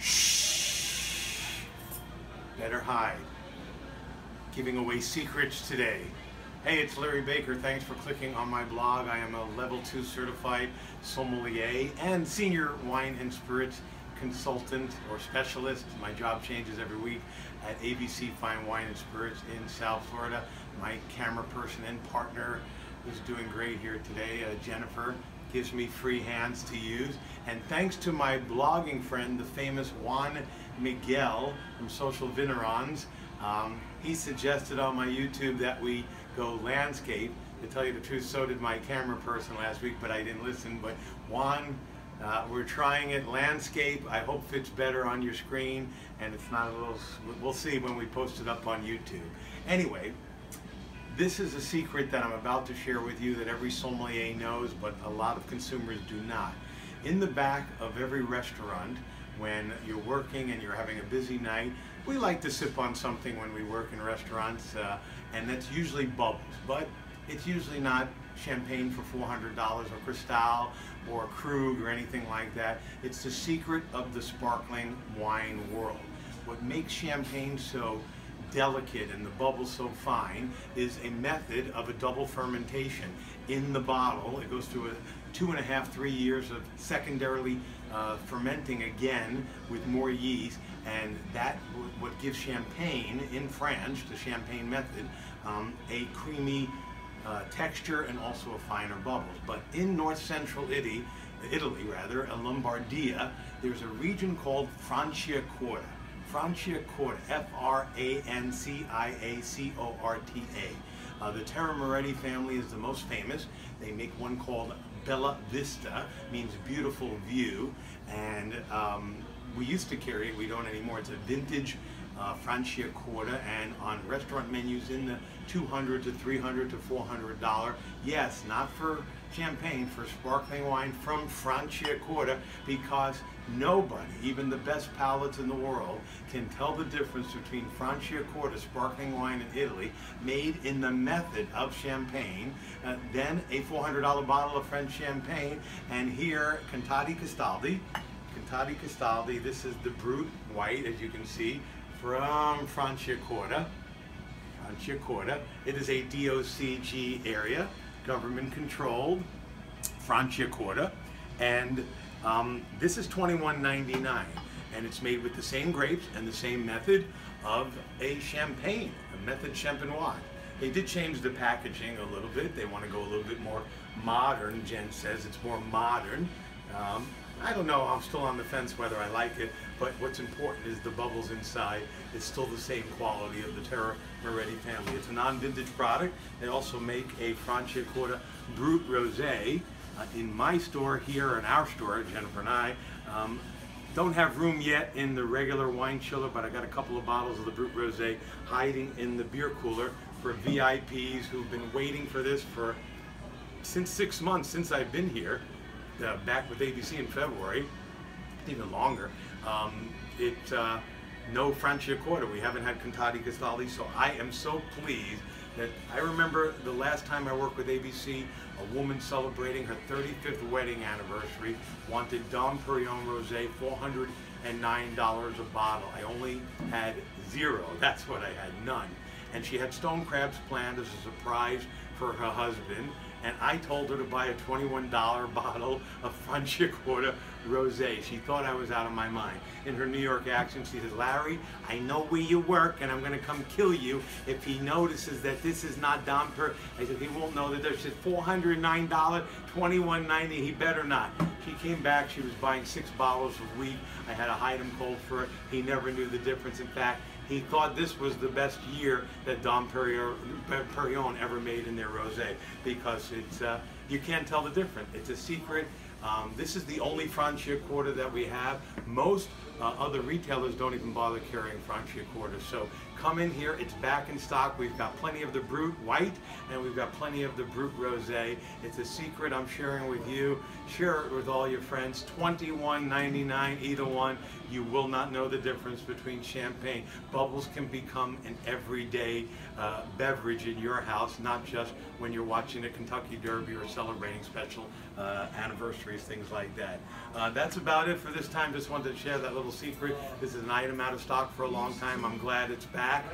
Shh. Better hide. Giving away secrets today. Hey, it's Larry Baker. Thanks for clicking on my blog. I am a level 2 certified sommelier and senior wine and spirits consultant or specialist. My job changes every week at ABC Fine Wine and Spirits in South Florida. My camera person and partner is doing great here today. Jennifer gives me free hands to use. And thanks to my blogging friend, the famous Juan Miguel from Social Vinerons, he suggested on my YouTube that we go landscape. To tell you the truth, so did my camera person last week, but I didn't listen. But Juan, we're trying it landscape. I hope fits better on your screen, and it's not a little, we'll see when we post it up on YouTube. Anyway, this is a secret that I'm about to share with you that every sommelier knows, but a lot of consumers do not. In the back of every restaurant, when you're working and you're having a busy night, we like to sip on something when we work in restaurants, and that's usually bubbles, but it's usually not champagne for $400 or Cristal or Krug or anything like that. It's the secret of the sparkling wine world. What makes champagne so delicate and the bubbles so fine is a method of a double fermentation in the bottle. It goes through a 2.5 to 3 years of secondarily fermenting again with more yeast, and that what gives champagne in French, the champagne method, a creamy texture and also a finer bubbles. But in north central Italy, Lombardia, there's a region called Franciacorta. Franciacorta, F-R-A-N-C-I-A-C-O-R-T-A. The Terra Moretti family is the most famous. They make one called Bella Vista, means beautiful view, and we used to carry it, we don't anymore. It's a vintage Franciacorta, and on restaurant menus in the $200 to $300 to $400. Yes, not for champagne, for sparkling wine from Franciacorta, because nobody, even the best palates in the world, can tell the difference between Franciacorta sparkling wine in Italy, made in the method of champagne, then a $400 bottle of French champagne, and here Chianti Castaldi. Chianti Castaldi, this is the Brut White, as you can see, from Franciacorta. Franciacorta. It is a DOCG area, government controlled, Franciacorta, and this is $21.99, and it's made with the same grapes and the same method of a champagne, a method champenoise. They did change the packaging a little bit. They want to go a little bit more modern. Jen says it's more modern. I don't know, I'm still on the fence whether I like it, but what's important is the bubbles inside. It's still the same quality of the Terra Moretti family. It's a non-vintage product. They also make a Franciacorta Brut Rosé. In my store here, in our store, Jennifer and I, don't have room yet in the regular wine chiller, but I got a couple of bottles of the Brut Rosé hiding in the beer cooler for VIPs who've been waiting for this since 6 months since I've been here. Back with ABC in February, even longer. No Franciacorta. We haven't had Chianti Castaldi, so I am so pleased that I remember the last time I worked with ABC, a woman celebrating her 35th wedding anniversary wanted Dom Perignon Rosé, $409 a bottle. I only had 0. That's what I had, none. And she had stone crabs planned as a surprise for her husband, and I told her to buy a $21 bottle of Franciacorta Rosé. She thought I was out of my mind. In her New York accent, she says, "Larry, I know where you work, and I'm going to come kill you if he notices that this is not Dom Per." I said, "He won't know that." She said, $409, $21.90, he better not. She came back, she was buying 6 bottles a week. I had to hide him cold for it. He never knew the difference. In fact, he thought this was the best year that Dom Perignon ever made in their rosé, because it's you can't tell the difference. It's a secret. This is the only Franciacorta that we have. Most other retailers don't even bother carrying Franciacorta. So come in here, it's back in stock. We've got plenty of the Brut White, and we've got plenty of the Brut Rosé. It's a secret I'm sharing with you. Share it with all your friends. $21.99 either one. you will not know the difference between champagne. Bubbles can become an everyday beverage in your house, not just when you're watching a Kentucky Derby or celebrating special anniversaries, things like that. That's about it for this time. Just wanted to share that little secret. This is an item out of stock for a long time. I'm glad it's back.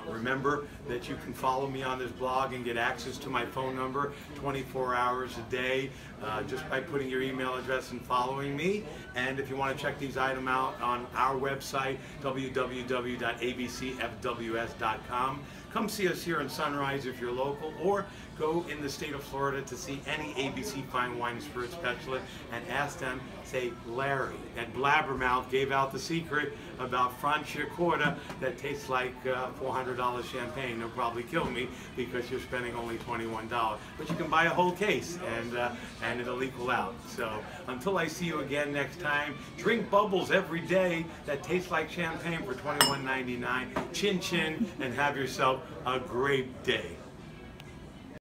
Remember that you can follow me on this blog and get access to my phone number 24 hours a day just by putting your email address and following me. And if you want to check these items out on our website, www.abcfws.com. Come see us here in Sunrise if you're local, or go in the state of Florida to see any ABC Fine Wine and Spirit specialist and ask them, say, Larry at Blabbermouth gave out the secret about Franciacorta that tastes like $400 champagne. They'll probably kill me because you're spending only $21. But you can buy a whole case and it'll equal out. So until I see you again next time, drink bubbles every day that taste like champagne for $21.99. Chin chin, and have yourself a great day.